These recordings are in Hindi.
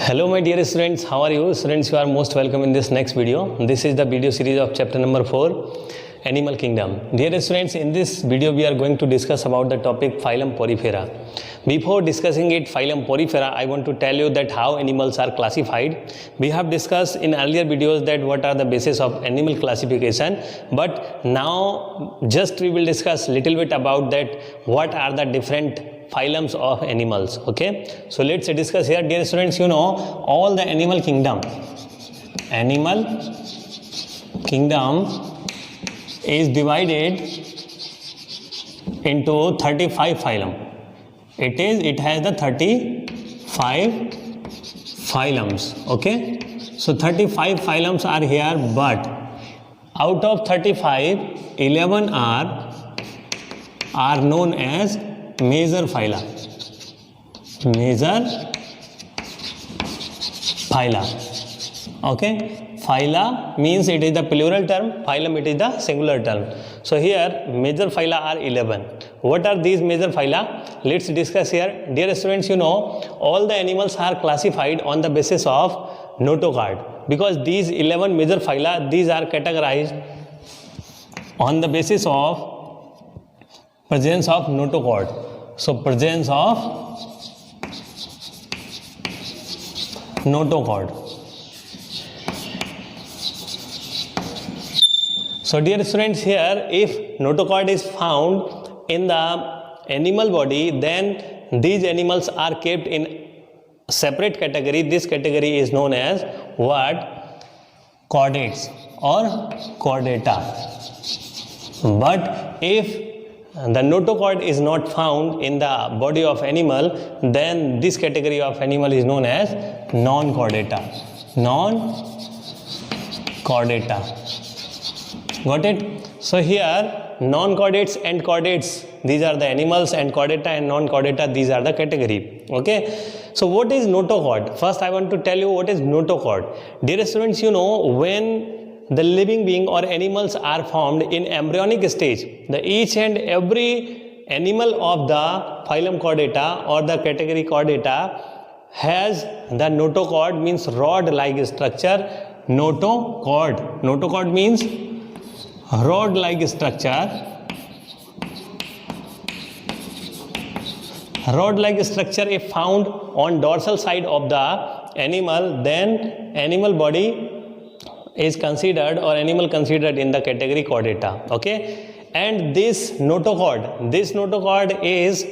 Hello my dear students, how are you? Students, you are most welcome in this next video. This is the video series of chapter number 4, Animal Kingdom. Dear students, in this video we are going to discuss about the topic Phylum Porifera. Before discussing it, Phylum Porifera, I want to tell you that how animals are classified. We have discussed in earlier videos that what are the basis of animal classification, but now just we will discuss little bit about that what are the different phylums of animals. Okay, so let's discuss here. Dear students, you know all the animal kingdom is divided into 35 phylum. It has the 35 phylums. Okay, so 35 phylums are here, but out of 35, 11 are known as major phyla. Okay, phyla means it is the plural term, phylum it is the singular term. So here major phyla are 11. What are these major phyla? Let's discuss here. Dear students, you know all the animals are classified on the basis of notochord, because these 11 major phyla, these are categorized on the basis of presence of notochord. So presence of notochord. So dear students, here if notochord is found in the animal body, then these animals are kept in separate category. This category is known as what? Chordates or chordata. But if the notochord is not found in the body of animal, then this category of animal is known as non-chordata. Non-chordata. Got it? So here non-chordates and chordates, these are the animals, and chordata and non-chordata, these are the category. Okay. So what is notochord? First I want to tell you what is notochord. Dear students, you know when the living being or animals are formed in embryonic stage, the each and every animal of the phylum chordata or the category chordata has the notochord, means rod-like structure. Notochord means rod-like structure. Rod-like structure if found on dorsal side of the animal, then animal body is considered or animal considered in the category chordata. Okay, and this notochord is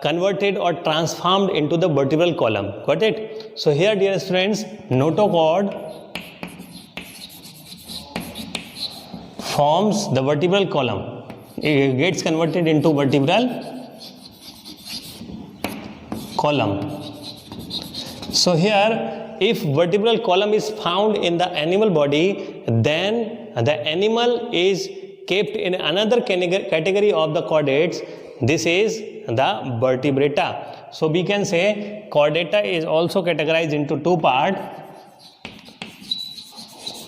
converted or transformed into the vertebral column. Got it? So here dear students, notochord forms the vertebral column. It gets converted into vertebral column. So here if vertebral column is found in the animal body, then the animal is kept in another category of the chordates. This is the vertebrata. So we can say chordata is also categorized into two parts.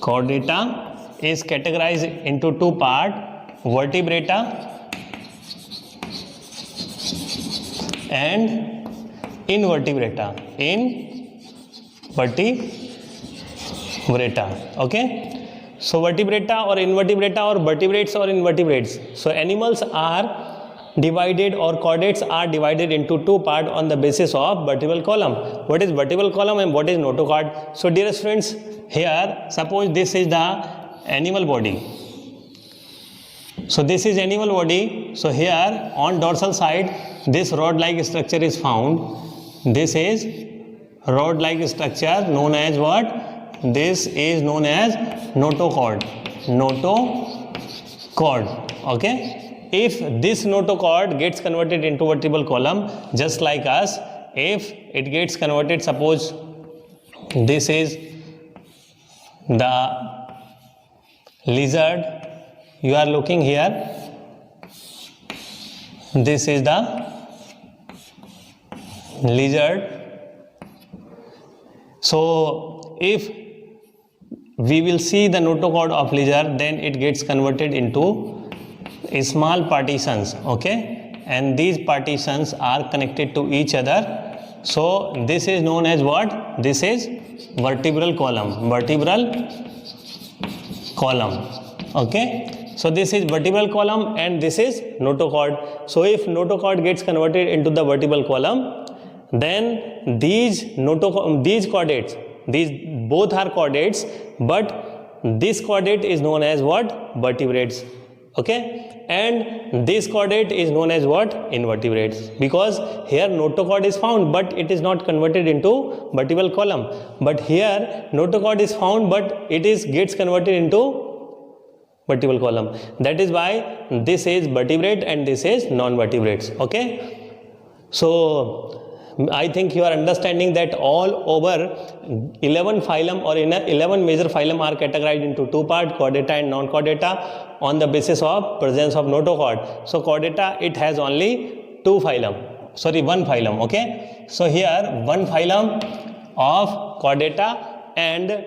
Chordata is categorized into two parts, vertebrata and invertebrata. Vertebrata. Okay, so vertebrata or invertebrata or vertebrates or invertebrates. So animals are divided or chordates are divided into two parts on the basis of vertebral column. What is vertebral column and what is notochord? So dear students, here suppose this is the animal body. So this is animal body. So here on dorsal side this rod-like structure is found. This is rod-like structure known as what? This is known as notochord. Okay. If this notochord gets converted into vertebral column, just like us, if it gets converted, suppose this is the lizard you are looking here. This is the lizard. So if we will see the notochord of lizard, then it gets converted into small partitions. Okay, and these partitions are connected to each other. So this is known as what? This is vertebral column. Vertebral column. Okay. So this is vertebral column and this is notochord. So if notochord gets converted into the vertebral column, then these chordates, these both are chordates, but this chordate is known as what? Vertebrates. Okay. And this chordate is known as what? Invertebrates, because here notochord is found but it is not converted into vertebral column, but here notochord is found but it gets converted into vertebral column. That is why this is vertebrate and this is non-vertebrates. Okay. So I think you are understanding that all over 11 phylum or 11 major phylum are categorized into two parts, chordata and non-chordata, on the basis of presence of notochord. So chordata, it has only one phylum. Okay. So here one phylum of chordata and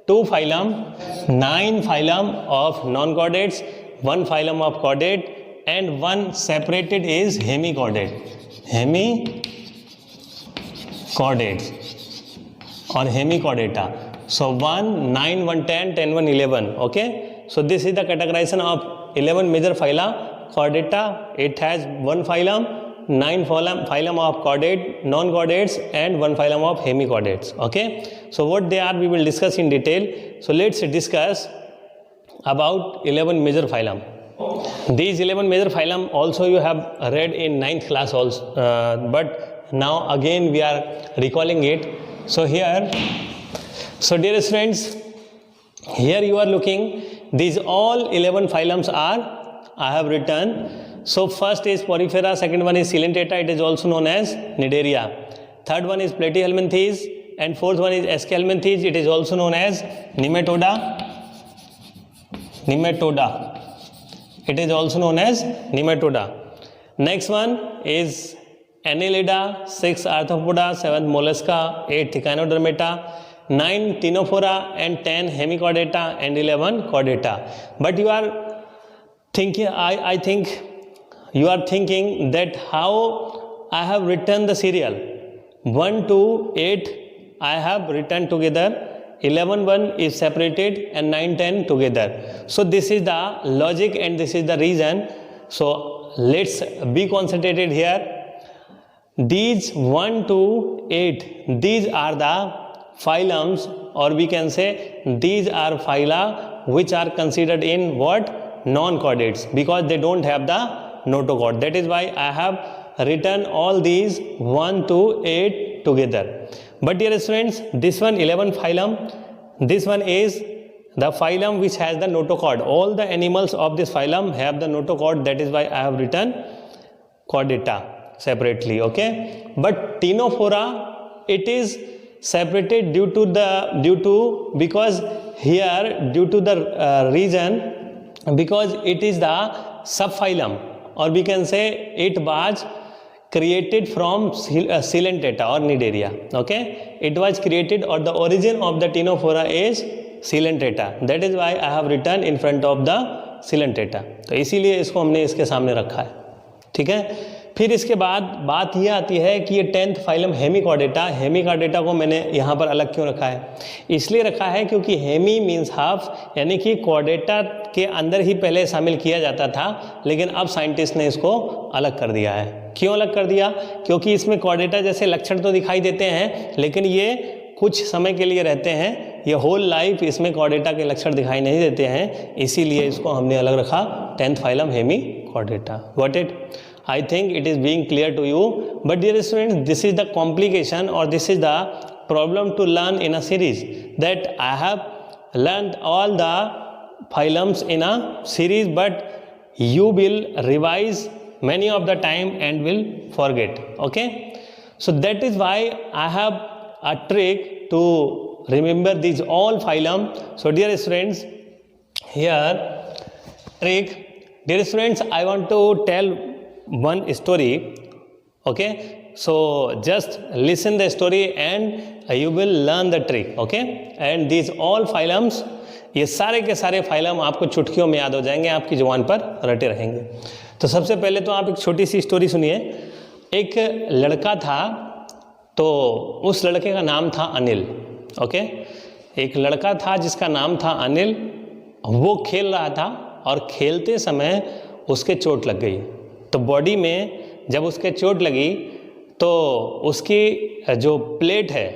two phylum, 9 phylum of non-chordates, one phylum of chordate, and one separated is hemichordates or hemichordata. So 1, 9, 1, 10, 10, 1, 11. Okay. So this is the categorization of 11 major phyla. Chordata, it has one phylum, 9 phylum of chordate, non-chordates, and one phylum of hemichordates. Okay. So what they are, we will discuss in detail. So let's discuss about 11 major phylum. These 11 major phylum also you have read in 9th class also, but now again we are recalling it. So here, so dear students, here you are looking, these all 11 phylums are, I have written. So first is Porifera, second one is Coelentata, it is also known as Cnidaria. Third one is Platyhelminthes, and fourth one is Eschelminthes, it is also known as Nematoda. It is also known as Nematoda. Next one is Annelida, 6th Arthropoda, 7th Mollusca, 8th Echinodermata, 9 Ctenophora, and 10 Hemichordata, and 11 Chordata. But you are thinking, I think you are thinking that how I have written the serial 1 to 8 I have written together, 11 1 is separated, and 9 10 together. So this is the logic and this is the reason. So let's be concentrated here. These 1 to 8, these are the phylums, or we can say these are phyla which are considered in what? Non-chordates, because they don't have the notochord. That is why I have written all these 1 to 8 together. But dear students, this one 11 phylum, this one is the phylum which has the notochord. All the animals of this phylum have the notochord. That is why I have written chordata separately. Okay. But Ctenophora, it is separated because here due to the reason, because it is the subphylum, or we can say it was created from Coelentata or Cnidaria. Okay, it was created, or the origin of the Ctenophora is Coelentata. That is why I have written in front of the Coelentata. तो इसीलिए इसको हमने इसके सामने रखा है. ठीक है. फिर इसके बाद बात यह आती है कि ये 10th फाइलम हेमिकॉर्डेटा को मैंने यहाँ पर अलग क्यों रखा है? इसलिए रखा है क्योंकि हेमी मीन्स हाफ, यानी कि कॉर्डेटा के अंदर ही पहले शामिल किया जाता था, लेकिन अब साइंटिस्ट ने इसको अलग कर दिया है. क्यों अलग कर दिया? क्योंकि इसमें कॉर्डेटा जैसे लक्षण तो दिखाई देते हैं, लेकिन ये कुछ समय के लिए रहते हैं, ये होल लाइफ इसमें कॉर्डेटा के लक्षण दिखाई नहीं देते हैं, इसीलिए इसको हमने अलग रखा 10th phylum Hemichordata. Got it? I think it is being clear to you. But dear students, this is the complication, or this is the problem to learn in a series, that I have learned all the phylums in a series, but you will revise many of the time and will forget. Okay, so that is why I have a trick to remember these all phylum. So dear students, here trick. Dear students, I want to tell one story. Okay, so just listen the story and you will learn the trick. Okay, and these all phylums, ये सारे के सारे फाइलम आपको चुटकियों में याद हो जाएंगे, आपकी जुबान पर रटे रहेंगे. तो सबसे पहले तो आप एक छोटी सी स्टोरी सुनिए. एक लड़का था, तो उस लड़के का नाम था अनिल। ओके, एक लड़का था जिसका नाम था अनिल, वो खेल रहा था और खेलते समय उसके चोट लग गई। तो बॉडी में जब उसके चोट लगी तो उसकी जो प्लेट है,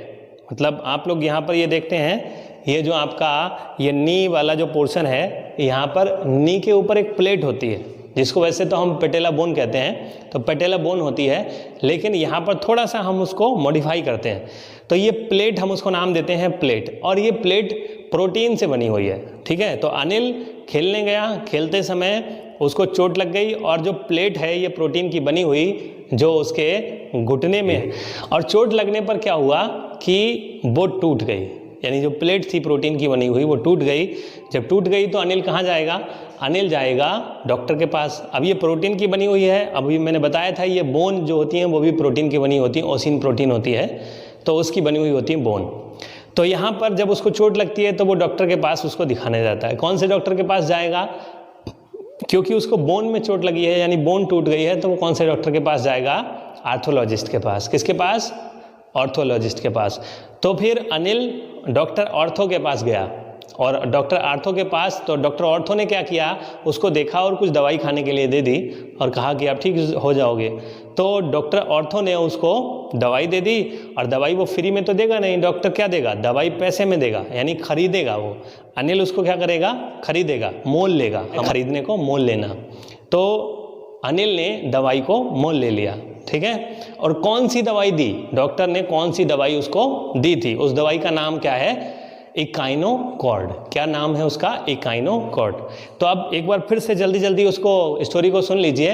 मतलब आप लोग यहाँ पर ये देखते हैं, ये जो आपका ये नी वाला जो पोर्शन है, यहाँ पर नी के ऊपर एक प्लेट होती है जिसको वैसे तो हम पेटेला बोन कहते हैं, तो पेटेला बोन होती है, लेकिन यहाँ पर थोड़ा सा हम उसको मॉडिफाई करते हैं। तो ये प्लेट हम उसको नाम देते हैं प्लेट, और ये प्लेट प्रोटीन से बनी हुई है। ठीक है, तो अनिल खेलने गया, खेलते समय उसको चोट लग गई और जो प्लेट है ये प्रोटीन की बनी हुई जो उसके घुटने में है, और चोट लगने पर क्या हुआ कि वो टूट गई, यानी जो प्लेट थी प्रोटीन की बनी हुई वो टूट गई। जब टूट गई तो अनिल कहाँ जाएगा? अनिल जाएगा डॉक्टर के पास। अब ये प्रोटीन की बनी हुई है, अभी मैंने बताया था ये बोन जो होती हैं वो भी प्रोटीन की बनी होती है, ओसिन प्रोटीन होती है, तो उसकी बनी हुई होती है बोन। तो यहाँ पर जब उसको चोट लगती है तो वो डॉक्टर के पास उसको दिखाने जाता है। कौन से डॉक्टर के पास जाएगा? क्योंकि उसको बोन में चोट लगी है, यानी बोन टूट गई है, तो वो कौन से डॉक्टर के पास जाएगा? आर्थोलॉजिस्ट के पास। किसके पास? ऑर्थोलॉजिस्ट के पास। तो फिर अनिल डॉक्टर ऑर्थो के पास गया, और डॉक्टर आर्थो के पास, तो डॉक्टर ऑर्थो ने क्या किया, उसको देखा और कुछ दवाई खाने के लिए दे दी और कहा कि आप ठीक हो जाओगे। तो डॉक्टर ऑर्थो ने उसको दवाई दे दी, और दवाई वो फ्री में तो देगा नहीं, डॉक्टर क्या देगा? दवाई पैसे में देगा, यानी खरीदेगा वो। अनिल उसको क्या करेगा? खरीदेगा, मोल लेगा। खरीदने को मोल लेना, तो अनिल ने दवाई को मोल ले लिया। ठीक है, और कौन सी दवाई दी? डॉक्टर ने कौन सी दवाई उसको दी थी? उस दवाई का नाम क्या है? इकाइनोकॉर्ड। क्या नाम है उसका? इकाइनोकॉर्ड। तो अब एक बार फिर से जल्दी जल्दी उसको स्टोरी को सुन लीजिए।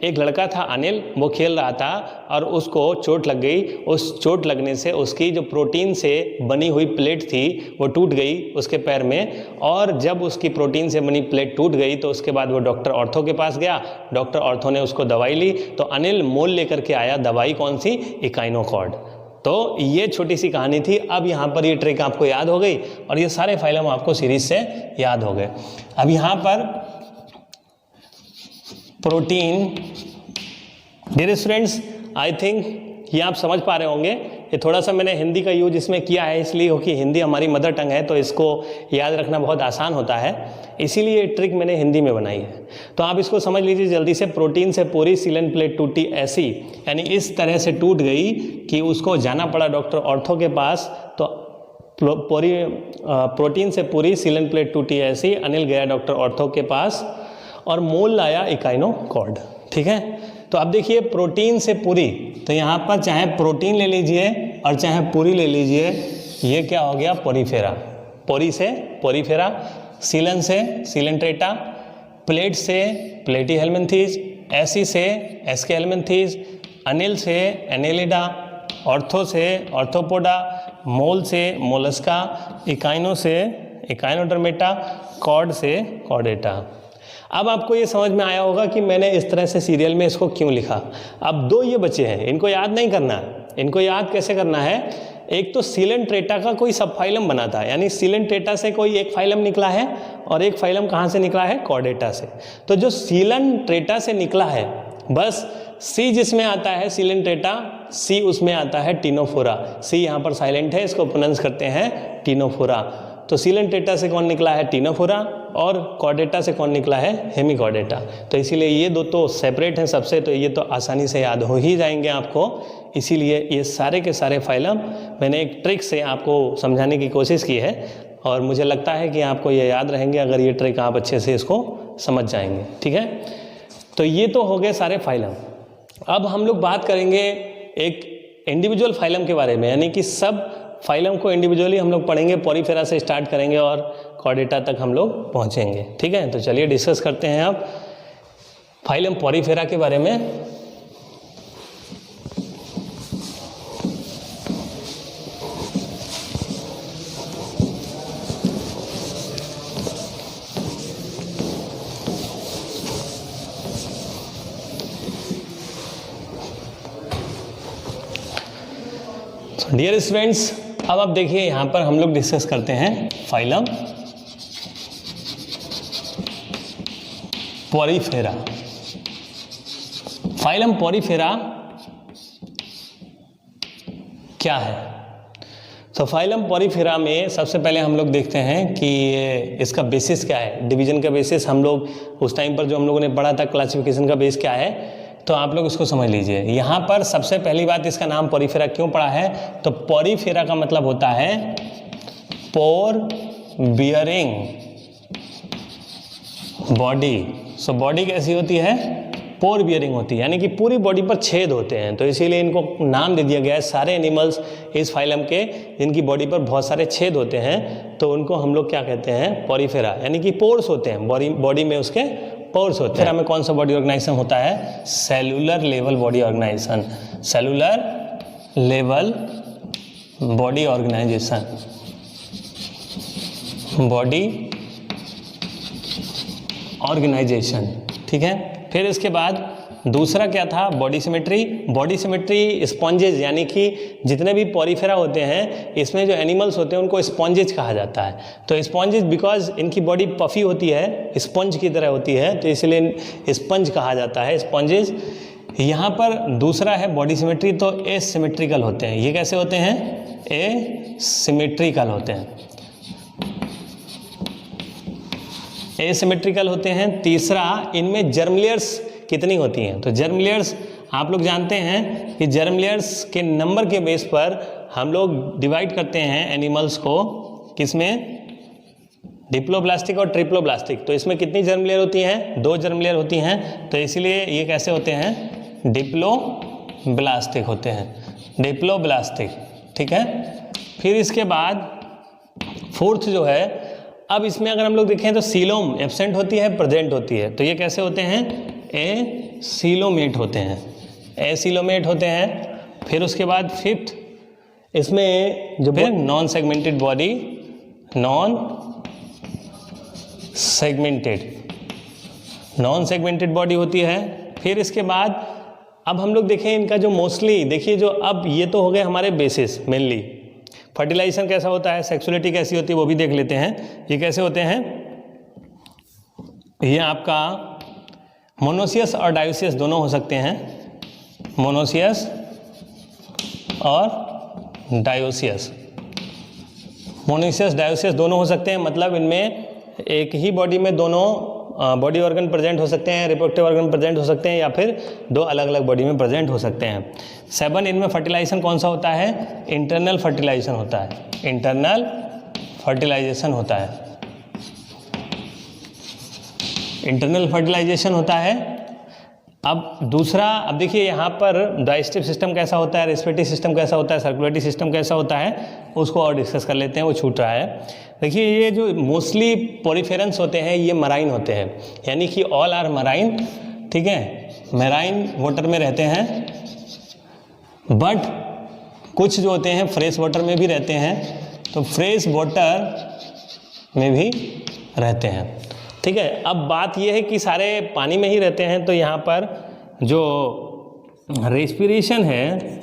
एक लड़का था अनिल, वो खेल रहा था और उसको चोट लग गई। उस चोट लगने से उसकी जो प्रोटीन से बनी हुई प्लेट थी वो टूट गई उसके पैर में, और जब उसकी प्रोटीन से बनी प्लेट टूट गई तो उसके बाद वो डॉक्टर ऑर्थो के पास गया। डॉक्टर ऑर्थो ने उसको दवाई ली, तो अनिल मोल लेकर के आया दवाई। कौन सी? इकाइनोकॉर्ड। तो ये छोटी सी कहानी थी। अब यहाँ पर ये ट्रिक आपको याद हो गई और ये सारे फाइलम आपको सीरीज से याद हो गए। अब यहाँ पर protein, dear students, I think ये आप समझ पा रहे होंगे। ये थोड़ा सा मैंने हिंदी का यूज इसमें किया है इसलिए क्योंकि हिंदी हमारी मदर टंग है, तो इसको याद रखना बहुत आसान होता है, इसीलिए ये ट्रिक मैंने हिंदी में बनाई है। तो आप इसको समझ लीजिए जल्दी से। प्रोटीन से पूरी सीलन प्लेट टूटी ऐसी, यानी इस तरह से टूट गई कि उसको जाना पड़ा डॉक्टर ऑर्थो के पास। तो प्रोटीन से पूरी सीलन प्लेट टूटी ऐसी, अनिल गया डॉक्टर ऑर्थो के पास और मोल लाया इकाइनोकॉर्ड। ठीक है, तो अब देखिए प्रोटीन से पूरी, तो यहाँ पर चाहे प्रोटीन ले लीजिए और चाहे पूरी ले लीजिए, ये क्या हो गया? पोरीफेरा। पोरी से पोरीफेरा, सीलन से सीलेंट्रेटा, प्लेट से प्लेटीहेल्मिन्थीज, एसी से एस्केहेल्मिन्थीज, अनिल से एनेलिडा, ऑर्थो से ऑर्थोपोडा, मोल से मोलस्का, इकाइनो से इकाइनोडर्मेटा, कॉर्ड से कॉर्डेटा। अब आपको ये समझ में आया होगा कि मैंने इस तरह से सीरियल में इसको क्यों लिखा। अब दो ये बचे हैं, इनको याद नहीं करना है। इनको याद कैसे करना है? एक तो सीलेंट्रेटा का कोई सब फाइलम बना था, यानी सीलेंट्रेटा से कोई एक फाइलम निकला है और एक फाइलम कहाँ से निकला है? कॉर्डेटा से। तो जो सीलेंट्रेटा से निकला है, बस सी जिसमें आता है सीलेंट्रेटा, सी उसमें आता है टिनोफोरा। सी यहाँ पर साइलेंट है, इसको प्रोनाउंस करते हैं टिनोफोरा। तो सीलेंट्रेटा से कौन निकला है? टिनोफोरा, और कॉर्डेटा से कौन निकला है? हेमिकॉर्डेटा। तो इसीलिए ये दो तो सेपरेट हैं सबसे, तो ये तो आसानी से याद हो ही जाएंगे आपको। इसीलिए ये सारे के सारे फाइलम मैंने एक ट्रिक से आपको समझाने की कोशिश की है, और मुझे लगता है कि आपको ये याद रहेंगे अगर ये ट्रिक आप अच्छे से इसको समझ जाएंगे। ठीक है, तो ये तो हो गए सारे फाइलम। अब हम लोग बात करेंगे एक इंडिविजुअल फाइलम के बारे में, यानी कि सब फाइलम को इंडिविजुअली हम लोग पढ़ेंगे। पोरीफेरा से स्टार्ट करेंगे और कॉर्डेटा तक हम लोग पहुंचेंगे। ठीक है, तो चलिए डिस्कस करते हैं अब फाइलम पोरीफेरा के बारे में। डियर स्टूडेंट्स, अब आप देखिए यहाँ पर हम लोग डिस्कस करते हैं फाइलम पोरीफेरा। फाइलम पोरीफेरा क्या है। तो फाइलम पॉरीफेरा में सबसे पहले हम लोग देखते हैं कि इसका बेसिस क्या है, डिवीजन का बेसिस। हम लोग उस टाइम पर जो हम लोगों ने पढ़ा था क्लासिफिकेशन का बेस क्या है, तो आप लोग इसको समझ लीजिए। यहाँ पर सबसे पहली बात, इसका नाम पॉरीफेरा क्यों पड़ा है, तो पॉरीफेरा का मतलब होता है पोर बियरिंग बॉडी। सो बॉडी कैसी होती है, पोर बियरिंग होती है, यानी कि पूरी बॉडी पर छेद होते हैं, तो इसीलिए इनको नाम दे दिया गया है। सारे एनिमल्स इस फाइलम के जिनकी बॉडी पर बहुत सारे छेद होते हैं, तो उनको हम लोग क्या कहते हैं, पॉरीफेरा, यानी कि पोर्स होते हैं, बॉडी में उसके पोर्स होते हैं। हमें कौन सा बॉडी ऑर्गेनाइजेशन होता है, cellular level body organisation, cellular level body organisation, body organisation, ठीक है। फिर इसके बाद दूसरा क्या था, body symmetry. Body symmetry sponges, यानी कि जितने भी पॉरीफेरा होते हैं इसमें जो एनिमल्स होते हैं उनको स्पॉन्जेज कहा जाता है। तो स्पॉन्जेज बिकॉज इनकी बॉडी पफी होती है, स्पंज की तरह होती है, तो इसलिए स्पंज कहा जाता है, स्पॉन्जेज। यहाँ पर दूसरा है बॉडी सिमेट्री, तो एसिमेट्रिकल होते हैं। ये कैसे होते हैं, एसिमेट्रिकल होते हैं, एसिमेट्रिकल होते हैं। तीसरा, इनमें जर्म लेयर्स कितनी होती हैं, तो जर्म लेयर्स आप लोग जानते हैं कि जर्म लेयर्स के नंबर के बेस पर हम लोग डिवाइड करते हैं एनिमल्स को, किसमें, डिप्लोब्लास्टिक और ट्रिप्लोब्लास्टिक। तो इसमें कितनी जर्म लेयर होती हैं, 2 जर्म लेयर होती हैं, तो इसीलिए ये कैसे होते हैं, डिप्लोब्लास्टिक होते हैं, डिप्लोब्लास्टिक, ठीक है। फिर इसके बाद फोर्थ जो है, अब इसमें अगर हम लोग देखें तो सीलोम एब्सेंट होती है, प्रेजेंट होती है, तो ये कैसे होते हैं, एसीलोमेट होते हैं, एसीलोमेट होते हैं। फिर उसके बाद फिफ्थ, इसमें जो फिर non segmented body, non segmented body होती है। फिर इसके बाद अब हम लोग देखें इनका जो मोस्टली, देखिए जो अब ये तो हो गए हमारे बेसिस मेनली। फर्टिलाइजेशन कैसा होता है, सेक्सुअलिटी कैसी होती है, वो भी देख लेते हैं। ये कैसे होते हैं, ये आपका मोनोसियस और डायोसियस दोनों हो सकते हैं, मोनोसियस और डायोसियस, मोनोसियस डायोसियस दोनों हो सकते हैं। मतलब इनमें एक ही बॉडी में दोनों बॉडी ऑर्गन प्रेजेंट हो सकते हैं, रिप्रोडक्टिव ऑर्गन प्रेजेंट हो सकते हैं, या फिर 2 अलग अलग बॉडी में प्रेजेंट हो सकते हैं। 7, इनमें फर्टिलाइजेशन कौन सा होता है, इंटरनल फर्टिलाइजेशन होता है, इंटरनल फर्टिलाइजेशन होता है, इंटरनल फर्टिलाइजेशन होता है। अब दूसरा, अब देखिए यहाँ पर डाइजेस्टिव सिस्टम कैसा होता है, रेस्पिरेटरी सिस्टम कैसा होता है, सर्कुलेटरी सिस्टम कैसा होता है, उसको और डिस्कस कर लेते हैं, वो छूट रहा है। देखिए ये जो मोस्टली पॉरीफेरेंस होते हैं ये मराइन होते हैं, यानी कि ऑल आर मराइन, ठीक है, मराइन वाटर में रहते हैं, बट कुछ जो होते हैं फ्रेश वाटर में भी रहते हैं, तो फ्रेश वाटर में भी रहते हैं, ठीक है। अब बात यह है कि सारे पानी में ही रहते हैं, तो यहाँ पर जो रेस्पिरेशन है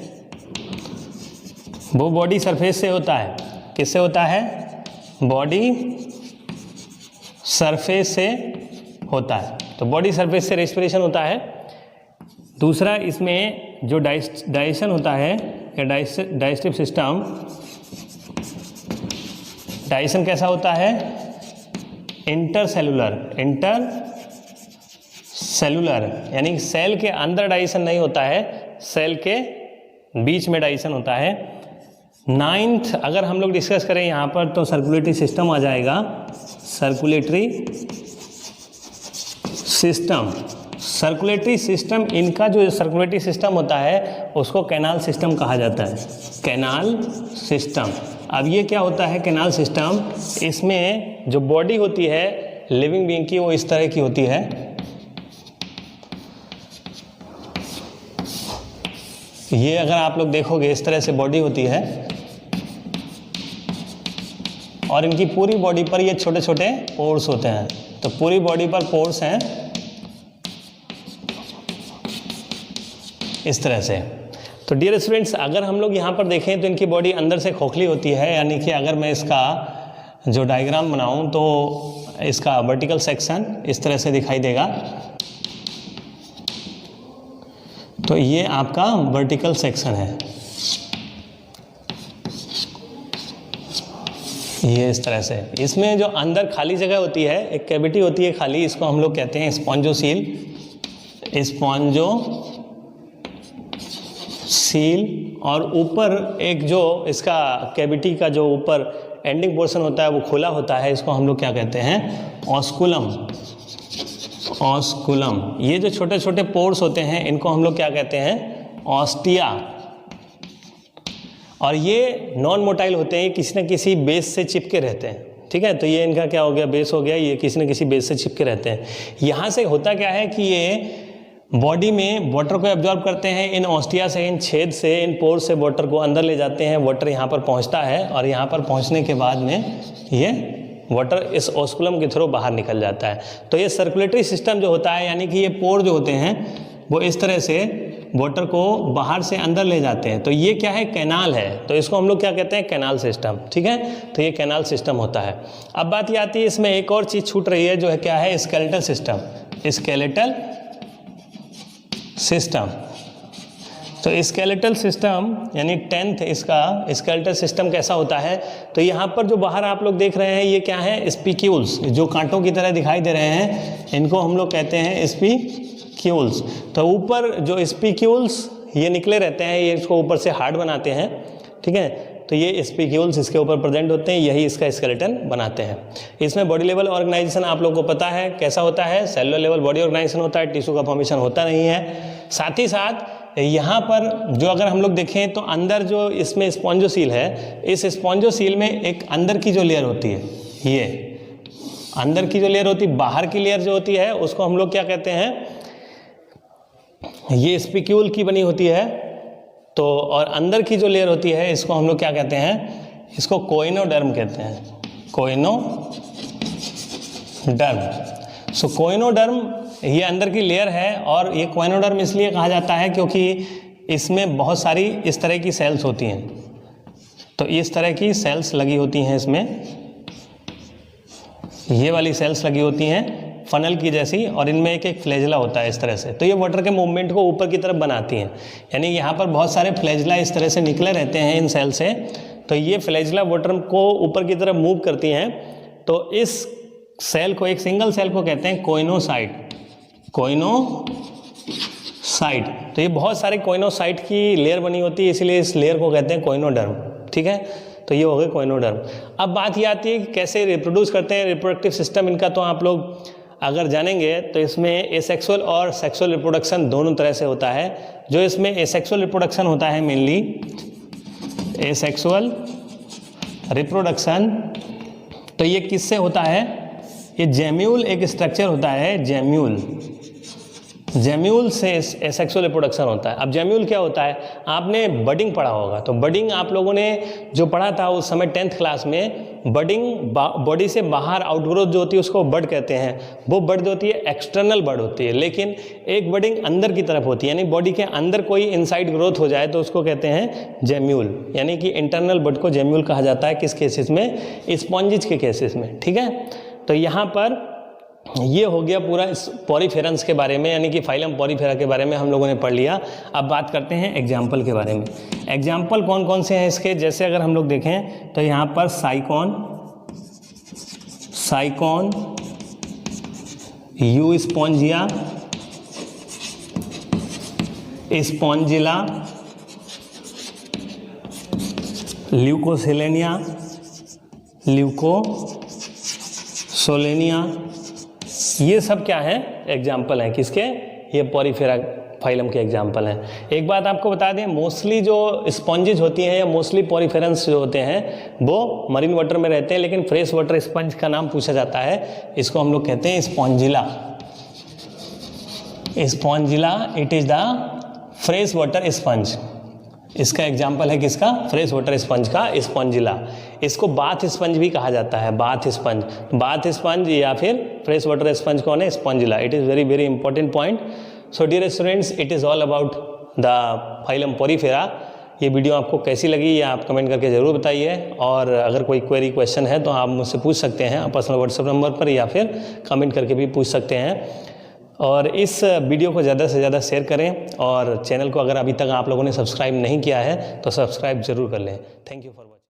वो बॉडी सरफेस से होता है, किससे होता है, बॉडी सरफेस से होता है, तो बॉडी सरफेस से रेस्पिरेशन होता है। दूसरा, इसमें जो डाइजेशन होता है या डाइजेस्टिव सिस्टम, डाइजेशन कैसा होता है, इंटरसेलुलर, यानी सेल के अंदर डाइजेशन नहीं होता है, सेल के बीच में डाइजेशन होता है। 9th अगर हम लोग डिस्कस करें यहाँ पर, तो सर्कुलेटरी सिस्टम आ जाएगा, सर्कुलेटरी सिस्टम, इनका जो सर्कुलेटरी सिस्टम होता है उसको कैनाल सिस्टम कहा जाता है, कैनाल सिस्टम। अब ये क्या होता है कैनाल सिस्टम, इसमें जो बॉडी होती है लिविंग बीइंग की वो इस तरह की होती है, ये अगर आप लोग देखोगे इस तरह से बॉडी होती है, और इनकी पूरी बॉडी पर ये छोटे छोटे पोर्स होते हैं, तो पूरी बॉडी पर पोर्स हैं इस तरह से। तो डियर स्टूडेंट्स, अगर हम लोग यहाँ पर देखें तो इनकी बॉडी अंदर से खोखली होती है, यानी कि अगर मैं इसका जो डायग्राम बनाऊं तो इसका वर्टिकल सेक्शन इस तरह से दिखाई देगा, तो ये आपका वर्टिकल सेक्शन है, ये इस तरह से। इसमें जो अंदर खाली जगह होती है, एक कैविटी होती है खाली, इसको हम लोग कहते हैं स्पॉन्जोसील। स्पॉन्जोसील, और ऊपर एक जो इसका कैविटी का जो ऊपर एंडिंग पोर्शन होता है वो खुला होता है, इसको हम लोग क्या कहते हैं? ऑस्कुलम। ऑस्कुलम। ये जो छोटे छोटे पोर्स होते हैं इनको हम लोग क्या कहते हैं? ऑस्टिया। और ये नॉन मोटाइल होते हैं, किसी न किसी बेस से चिपके रहते हैं, ठीक है। तो ये इनका क्या हो गया? बेस हो गया, ये किसी न किसी बेस से चिपके रहते हैं। यहाँ से होता क्या है कि ये बॉडी में वाटर को एब्जॉर्ब करते हैं, इन ऑस्टिया से, इन छेद से, इन पोर से वाटर को अंदर ले जाते हैं। वाटर यहाँ पर पहुँचता है और यहाँ पर पहुँचने के बाद में ये वाटर इस ऑस्कुलम के थ्रू बाहर निकल जाता है। तो ये सर्कुलेटरी सिस्टम जो होता है, यानी कि ये पोर जो होते हैं वो इस तरह से वाटर को बाहर से अंदर ले जाते हैं। तो ये क्या है? कैनाल है। तो इसको हम लोग क्या कहते हैं? कैनाल सिस्टम, ठीक है। तो ये कैनाल सिस्टम होता है। अब बात ये आती है, इसमें एक और चीज़ छूट रही है, जो है क्या है? Skeletal system. Skeletal system. तो स्केलेटल सिस्टम यानी 10th इसका स्केलेटल सिस्टम कैसा होता है? तो यहाँ पर जो बाहर आप लोग देख रहे हैं ये क्या है? स्पिक्यूल्स, जो कांटों की तरह दिखाई दे रहे हैं, इनको हम लोग कहते हैं स्पिक्यूल्स। तो ऊपर जो स्पिक्यूल्स ये निकले रहते हैं, ये इसको ऊपर से हार्ड बनाते हैं, ठीक है। तो ये स्पिक्यूल्स इसके ऊपर प्रेजेंट होते हैं, यही इसका स्केलेटन बनाते हैं। इसमें बॉडी लेवल ऑर्गेनाइजेशन आप लोगों को पता है कैसा होता है? सेलुलर लेवल बॉडी ऑर्गेनाइजेशन होता है, टिश्यू का फॉर्मेशन होता नहीं है। साथ ही साथ यहाँ पर जो अगर हम लोग देखें तो अंदर जो इसमें स्पॉन्जोसील है, इस स्पॉन्जोसील में एक अंदर की जो लेयर होती है, ये अंदर की जो लेयर होती है, बाहर की लेयर जो होती है उसको हम लोग क्या कहते हैं? ये स्पिक्यूल की बनी होती है। तो और अंदर की जो लेयर होती है इसको हम लोग क्या कहते हैं? इसको कोइनोडर्म कहते हैं। कोइनोडर्म। सो कोइनोडर्म ये अंदर की लेयर है, और ये कोइनोडर्म इसलिए कहा जाता है क्योंकि इसमें बहुत सारी इस तरह की सेल्स होती हैं। तो इस तरह की सेल्स लगी होती हैं इसमें, ये वाली सेल्स लगी होती हैं फनल की जैसी, और इनमें एक एक फ्लैजला होता है इस तरह से। तो ये वाटर के मूवमेंट को ऊपर की तरफ बनाती हैं, यानी यहाँ पर बहुत सारे फ्लैजला इस तरह से निकले रहते हैं इन सेल से। तो ये फ्लैजला वाटर को ऊपर की तरफ मूव करती हैं। तो इस सेल को, एक सिंगल सेल को कहते हैं कोइनोसाइट। कोइनोसाइट। तो ये बहुत सारे कोइनोसाइट की लेयर बनी होती है, इसीलिए इस लेयर को कहते हैं कोइनोडर्म, ठीक है। तो ये हो गए कोइनोडर्म। अब बात ये आती है कि कैसे रिप्रोड्यूस करते हैं, रिप्रोडक्टिव सिस्टम इनका। तो आप लोग अगर जानेंगे तो इसमें एसेक्सुअल और सेक्सुअल रिप्रोडक्शन दोनों तरह से होता है। जो इसमें एसेक्सुअल रिप्रोडक्शन होता है, मेनली एसेक्सुअल रिप्रोडक्शन, तो ये किससे होता है? ये जेम्यूल एक स्ट्रक्चर होता है, जेम्यूल से एसेक्सुअल रिप्रोडक्शन होता है। अब जेम्यूल क्या होता है? आपने बडिंग पढ़ा होगा। तो बडिंग आप लोगों ने जो पढ़ा था उस समय 10th क्लास में, बडिंग बॉडी से बाहर आउटग्रोथ जो होती है उसको बड कहते हैं। वो बड जो होती है एक्सटर्नल बड होती है, लेकिन एक बडिंग अंदर की तरफ होती है, यानी बॉडी के अंदर कोई इनसाइड ग्रोथ हो जाए तो उसको कहते हैं जेम्यूल, यानी कि इंटरनल बड को जेम्यूल कहा जाता है। किस केसेस में? स्पॉन्जिज के केसेस में, ठीक है। तो यहाँ पर ये हो गया पूरा पॉरीफेरेंस के बारे में, यानी कि फाइलम पॉरीफेरा के बारे में हम लोगों ने पढ़ लिया। अब बात करते हैं एग्जाम्पल के बारे में। एग्जाम्पल कौन कौन से हैं इसके? जैसे अगर हम लोग देखें तो यहाँ पर साइकॉन, यू स्पॉन्जिया, स्पॉन्जिला, ल्यूकोसेलेनिया, ल्यूकोसोलेनिया, ये सब क्या है? एग्जाम्पल हैं। किसके? ये पॉरीफेरा फाइलम के एग्जाम्पल हैं। एक बात आपको बता दें, मोस्टली जो स्पॉन्जेज होती हैं या मोस्टली पॉरीफेरेंस जो होते हैं वो मरीन वाटर में रहते हैं, लेकिन फ्रेश वाटर स्पंज का नाम पूछा जाता है, इसको हम लोग कहते हैं Spongilla. Spongilla, it is the fresh water sponge. इसका एग्जाम्पल है किसका? फ्रेश वाटर स्पंज का, स्पॉन्जिला। इसको बाथ स्पंज भी कहा जाता है, बाथ स्पंज या फिर फ्रेश वाटर स्पंज कौन है? Spongilla. It is very very important point. So dear students, it is all about the phylum Porifera. ये वीडियो आपको कैसी लगी ये आप कमेंट करके ज़रूर बताइए, और अगर कोई क्वेरी क्वेश्चन है तो आप मुझसे पूछ सकते हैं पर्सनल व्हाट्सएप नंबर पर, या फिर कमेंट करके भी पूछ सकते हैं। और इस वीडियो को ज़्यादा से ज़्यादा शेयर करें, और चैनल को अगर अभी तक आप लोगों ने सब्सक्राइब नहीं किया है तो सब्सक्राइब ज़रूर कर लें। Thank you for